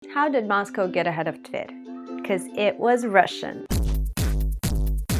How did Moscow get ahead of Tver? Because it was Russian.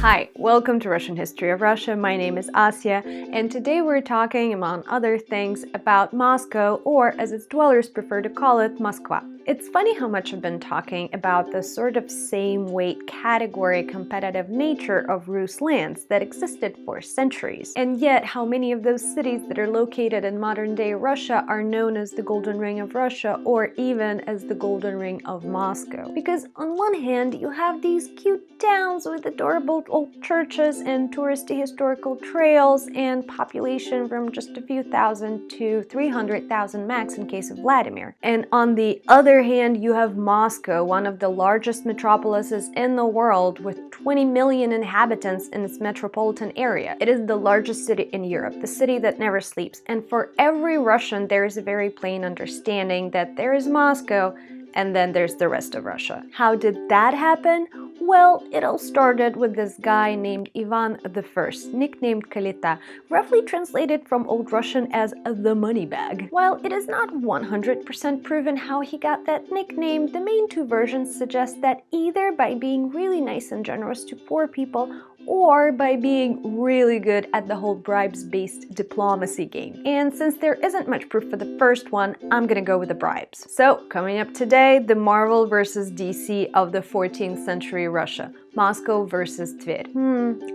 Hi, welcome to Russian History of Russia. My name is Asya, and today we're talking, among other things, about Moscow, or as its dwellers prefer to call it, Moskva. It's funny how much I've been talking about the sort of same weight category competitive nature of Rus lands that existed for centuries, and yet how many of those cities that are located in modern-day Russia are known as the Golden Ring of Russia or even as the Golden Ring of Moscow. Because on one hand, you have these cute towns with adorable old churches and touristy historical trails and population from just a few thousand to 300,000 max in case of Vladimir. And on the other hand, you have Moscow, one of the largest metropolises in the world with 20 million inhabitants in its metropolitan area. It is the largest city in Europe, the city that never sleeps. And for every Russian, there is a very plain understanding that there is Moscow and then there's the rest of Russia. How did that happen? Well, it all started with this guy named Ivan I, nicknamed Kalita, roughly translated from Old Russian as the money bag. While it is not 100% proven how he got that nickname, the main two versions suggest that either by being really nice and generous to poor people or by being really good at the whole bribes-based diplomacy game. And since there isn't much proof for the first one, I'm gonna go with the bribes. So, coming up today, the Marvel versus DC of the 14th century Russia. Moscow versus Tver.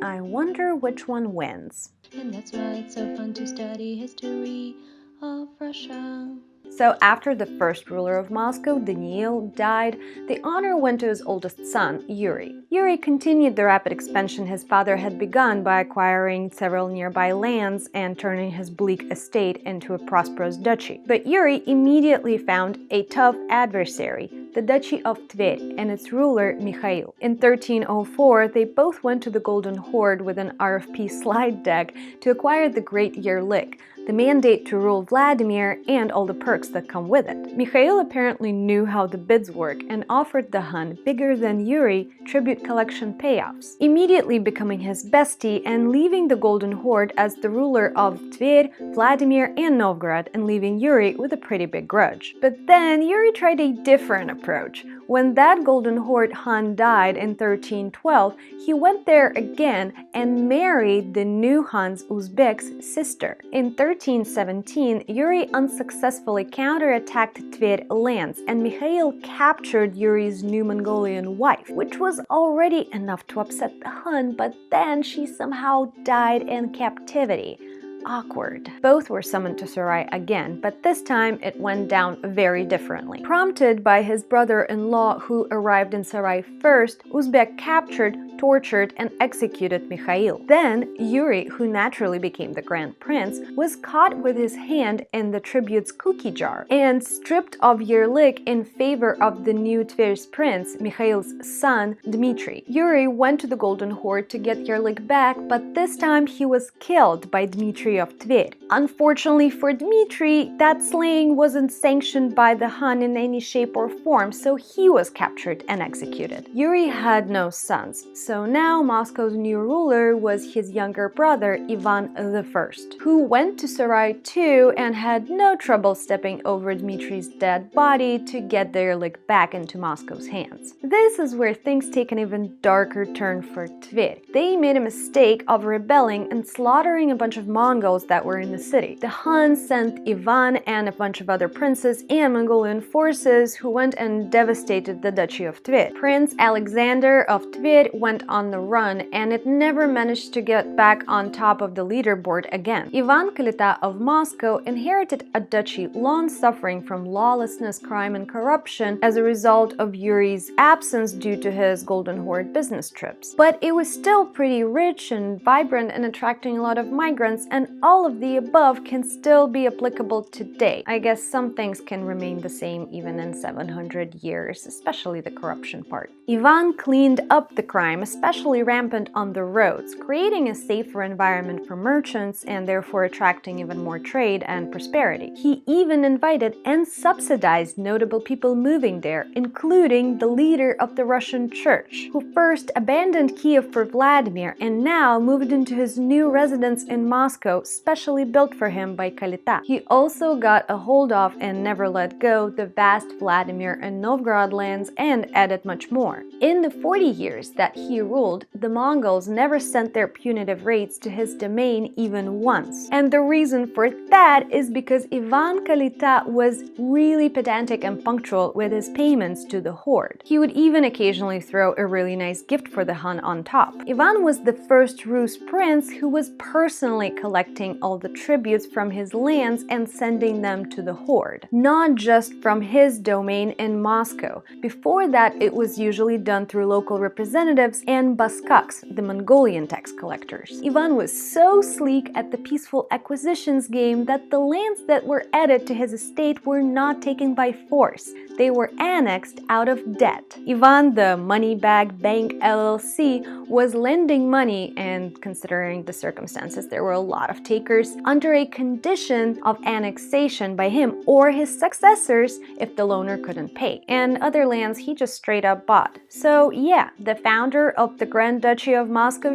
I wonder which one wins. And that's why it's so fun to study history of Russia. So after the first ruler of Moscow, Daniil, died, the honor went to his oldest son, Yuri. Yuri continued the rapid expansion his father had begun by acquiring several nearby lands and turning his bleak estate into a prosperous duchy. But Yuri immediately found a tough adversary, the Duchy of Tver, and its ruler, MIKHAIL. In 1304, they both went to the Golden Horde with an RFP slide deck to acquire the Great Yerlik, the mandate to rule Vladimir and all the perks that come with it. Mikhail apparently knew how the bids work and offered the Hun bigger than Yuri tribute collection payoffs, immediately becoming his bestie and leaving the Golden Horde as the ruler of Tver, Vladimir, and Novgorod, and leaving Yuri with a pretty big grudge. But then Yuri tried a different approach. When that Golden Horde Hun died in 1312, he went there again and married the new Hun's Uzbek's sister. In 1317, Yuri unsuccessfully counterattacked Tver lands, and Mikhail captured Yuri's new Mongolian wife, which was already enough to upset the Hun, but then she somehow died in captivity. Awkward. Both were summoned to Sarai again, but this time it went down very differently. Prompted by his brother-in-law who arrived in Sarai first, Uzbek captured, tortured, and executed Mikhail. Then Yuri, who naturally became the Grand Prince, was caught with his hand in the tribute's cookie jar and stripped of Yerlik in favor of the new Tver's prince, Mikhail's son, Dmitry. Yuri went to the Golden Horde to get Yerlik back, but this time he was killed by Dmitry of Tver. Unfortunately for Dmitry, that slaying wasn't sanctioned by the Hun in any shape or form, so he was captured and executed. Yuri had no sons, so now Moscow's new ruler was his younger brother, Ivan I, who went to Sarai too and had no trouble stepping over Dmitry's dead body to get their Yerlik back into Moscow's hands. This is where things take an even darker turn for Tver. They made a mistake of rebelling and slaughtering a bunch of Mongols that were in the city. The Hun sent Ivan and a bunch of other princes and Mongolian forces who went and devastated the Duchy of Tver. Prince Alexander of Tver went on the run and it never managed to get back on top of the leaderboard again. Ivan Kalita of Moscow inherited a duchy long suffering from lawlessness, crime, and corruption as a result of Yuri's absence due to his Golden Horde business trips. But it was still pretty rich and vibrant and attracting a lot of migrants, and all of the above can still be applicable today. I guess some things can remain the same even in 700 years, especially the corruption part. Ivan cleaned up the crime, especially rampant on the roads, creating a safer environment for merchants and therefore attracting even more trade and prosperity. He even invited and subsidized notable people moving there, including the leader of the Russian Church, who first abandoned Kiev for Vladimir and now moved into his new residence in Moscow Moscow, specially built for him by Kalita. He also got a hold of and never let go the vast Vladimir and Novgorod lands and added much more. In the 40 years that he ruled, the Mongols never sent their punitive raids to his domain even once. And the reason for that is because Ivan Kalita was really pedantic and punctual with his payments to the horde. He would even occasionally throw a really nice gift for the Hun on top. Ivan was the first Rus prince who was personally collecting all the tributes from his lands and sending them to the horde, not just from his domain in Moscow. Before that, it was usually done through local representatives and baskaks, the Mongolian tax collectors. Ivan was so sleek at the peaceful acquisitions game that the lands that were added to his estate were not taken by force. They were annexed out of debt. Ivan, the money bag bank LLC, was lending money, and considering the circumstances, there were a lot of takers, under a condition of annexation by him or his successors if the loaner couldn't pay. And other lands he just straight up bought. So yeah, the founder of the Grand Duchy of Moscow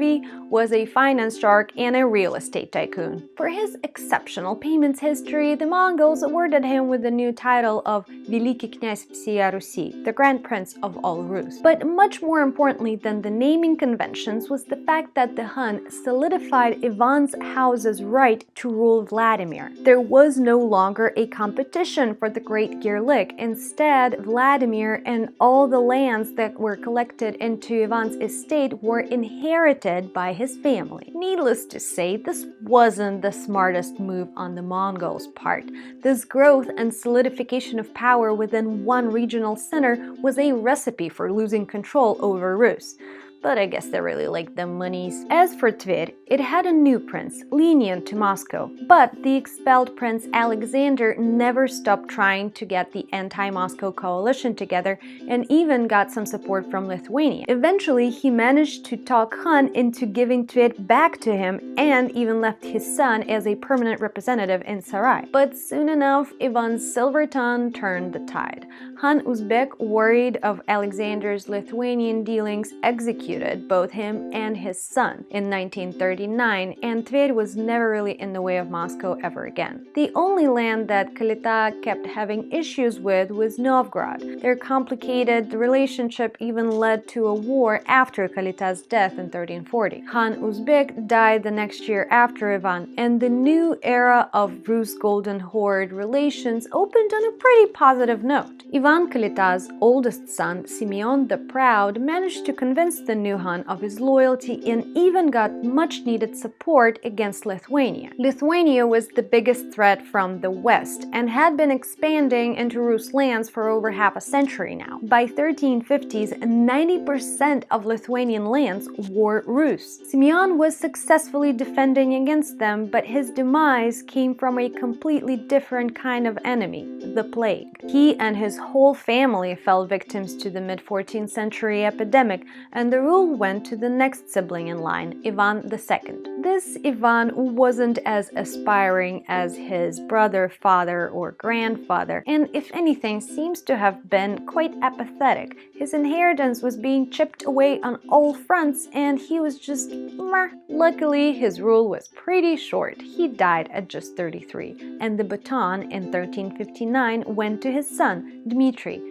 was a finance shark and a real estate tycoon. For his exceptional payments history, the Mongols awarded him with the new title of Великий князь всея Руси, the Grand Prince of all Rus. But much more importantly than the naming conventions was the fact that the Hun solidified Ivan's house's right to rule Vladimir. There was no longer a competition for the Great Girlik. Instead, Vladimir and all the lands that were collected into Ivan's estate were inherited by his family. Needless to say, this wasn't the smartest move on the Mongols' part. This growth and solidification of power within one regional center was a recipe for losing control over Rus. But I guess they really liked the monies. As for Tver, it had a new prince, lenient to Moscow, but the expelled Prince Alexander never stopped trying to get the anti-Moscow coalition together and even got some support from Lithuania. Eventually, he managed to talk Hun into giving Tver back to him and even left his son as a permanent representative in Sarai. But soon enough, Ivan's silver tongue turned the tide. Han Uzbek, worried of Alexander's Lithuanian dealings, executed both him and his son in 1939, and Tver was never really in the way of Moscow ever again. The only land that Kalita kept having issues with was Novgorod. Their complicated relationship even led to a war after Kalita's death in 1340. Han Uzbek died the next year after Ivan, and the new era of Rus Golden Horde relations opened on a pretty positive note. Ivan Kalita's oldest son, SIMEON the Proud, managed to convince the new Han of his loyalty and even got much-needed support against Lithuania. Lithuania was the biggest threat from the west and had been expanding into Rus lands for over half a century now. By 1350s, 90% of Lithuanian lands were Rus. Simeon was successfully defending against them, but his demise came from a completely different kind of enemy, the plague. He and his whole family fell victims to the mid-14th century epidemic, and the rule went to the next sibling in line, Ivan II. This Ivan wasn't as aspiring as his brother, father, or grandfather, and if anything, seems to have been quite apathetic. His inheritance was being chipped away on all fronts, and he was just meh. Luckily, his rule was pretty short. He died at just 33, and the baton in 1359 went to his son, Dmitry,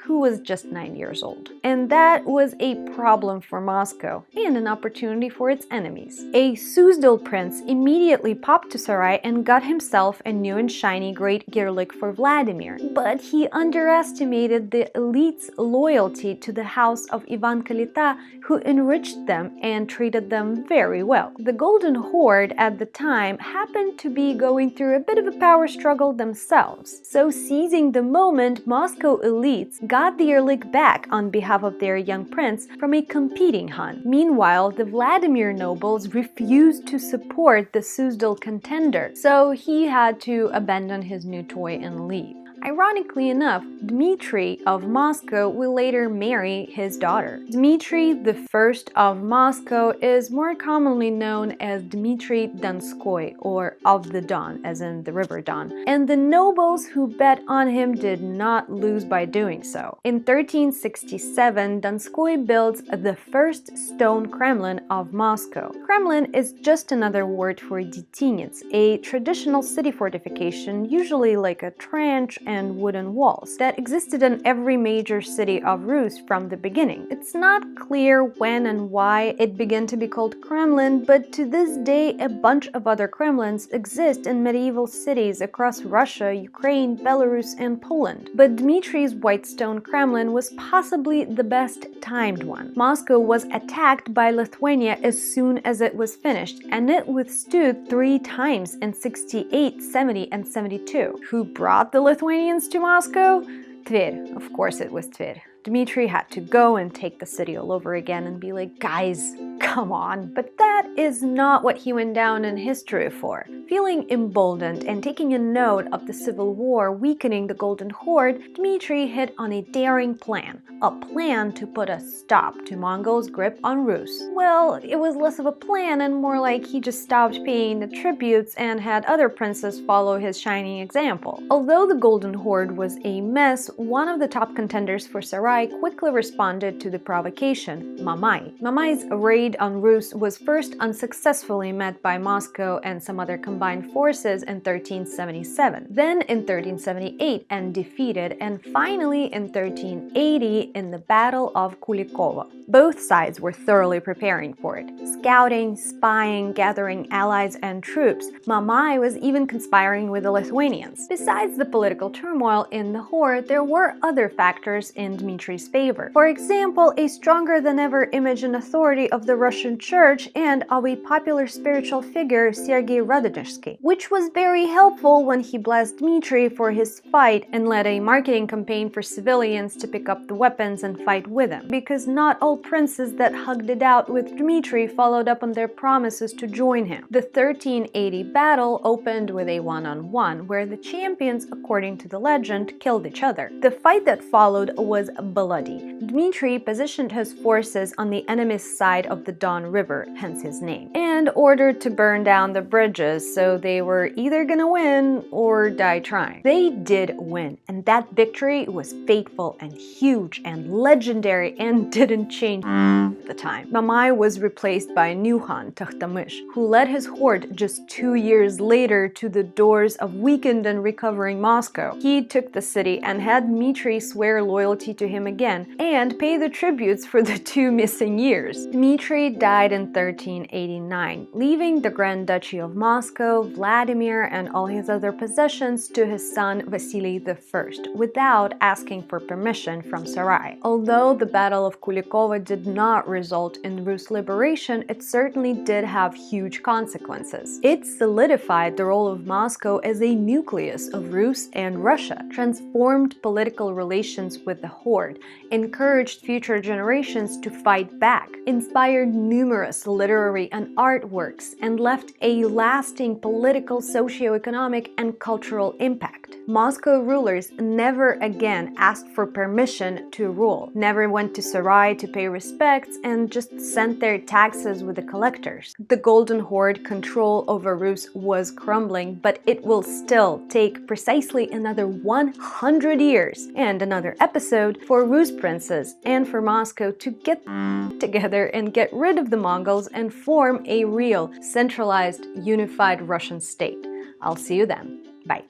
who was just 9 years old. And that was a problem for Moscow and an opportunity for its enemies. A Suzdal prince immediately popped to Sarai and got himself a new and shiny Great Girlik for Vladimir, but he underestimated the elite's loyalty to the house of Ivan Kalita, who enriched them and treated them very well. The Golden Horde at the time happened to be going through a bit of a power struggle themselves, so seizing the moment, Moscow elites got the Girlik back on behalf of their young prince from a competing Han. Meanwhile, the Vladimir nobles refused to support the Suzdal contender, so he had to abandon his new toy and leave. Ironically enough, Dmitry of Moscow will later marry his daughter. Dmitry I of Moscow is more commonly known as Dmitry Donskoy, or of the Don, as in the River Don, and the nobles who bet on him did not lose by doing so. In 1367, Donskoy builds the first stone Kremlin of Moscow. Kremlin is just another word for Detinets, a traditional city fortification, usually like a trench and wooden walls, that existed in every major city of Rus from the beginning. It's not clear when and why it began to be called Kremlin, but to this day a bunch of other Kremlins exist in medieval cities across Russia, Ukraine, Belarus, and Poland. But Dmitry's white stone Kremlin was possibly the best timed one. Moscow was attacked by Lithuania as soon as it was finished, and it withstood 3 times in 68, 70, and 72. Who brought the Lithuanians to Moscow? Tver. Of course it was Tver. Dmitry had to go and take the city all over again and be like, guys, come on. But that is not what he went down in history for. Feeling emboldened and taking a note of the civil war weakening the Golden Horde, Dmitry hit on a daring plan. A plan to put a stop to Mongols' grip on Rus. Well, it was less of a plan and more like he just stopped paying the tributes and had other princes follow his shining example. Although the Golden Horde was a mess, one of the top contenders for Sarai quickly responded to the provocation, Mamai. Mamai's raid on Rus was first unsuccessfully met by Moscow and some other combined forces in 1377, then in 1378 and defeated, and finally in 1380 in the Battle of Kulikovo. Both sides were thoroughly preparing for it. Scouting, spying, gathering allies and troops. Mamai was even conspiring with the Lithuanians. Besides the political turmoil in the horde, there were other factors in Dmitry's favor. For example, a stronger than ever image and authority of the Russian Church and of a popular spiritual figure, Sergei Radonezhsky, which was very helpful when he blessed Dmitry for his fight and led a marketing campaign for civilians to pick up the weapons and fight with him, because not all princes that hugged it out with Dmitry followed up on their promises to join him. The 1380 battle opened with a one-on-one, where the champions, according to the legend, killed each other. The fight that followed was bloody. Dmitry positioned his forces on the enemy's side of the Don River, hence his name, and ordered to burn down the bridges, so they were either gonna win or die trying. They did win, and that victory was fateful and huge and legendary and didn't change at the time. Mamai was replaced by a new Khan, Takhtamysh, who led his horde just 2 years later to the doors of weakened and recovering Moscow. He took the city and had Dmitry swear loyalty to him again and pay the tributes for the 2 missing years. Dmitry died in 1389, leaving the Grand Duchy of Moscow, Vladimir, and all his other possessions to his son Vasily I, without asking for permission from Sarai. Although the Battle of Kulikovo did not result in Rus liberation, it certainly did have huge consequences. It solidified the role of Moscow as a nucleus of Rus and Russia, transformed political relations with the horde, encouraged future generations to fight back, inspired numerous literary and art works, and left a lasting political, socio-economic, and cultural impact. Moscow rulers never again asked for permission to rule, never went to Sarai to pay respects, and just sent their taxes with the collectors. The Golden Horde control over Rus was crumbling, but it will still take precisely another 100 years and another episode for Rus princes and for Moscow to get together and get rid of the Mongols and form a real, centralized, unified Russian state. I'll see you then. Bye.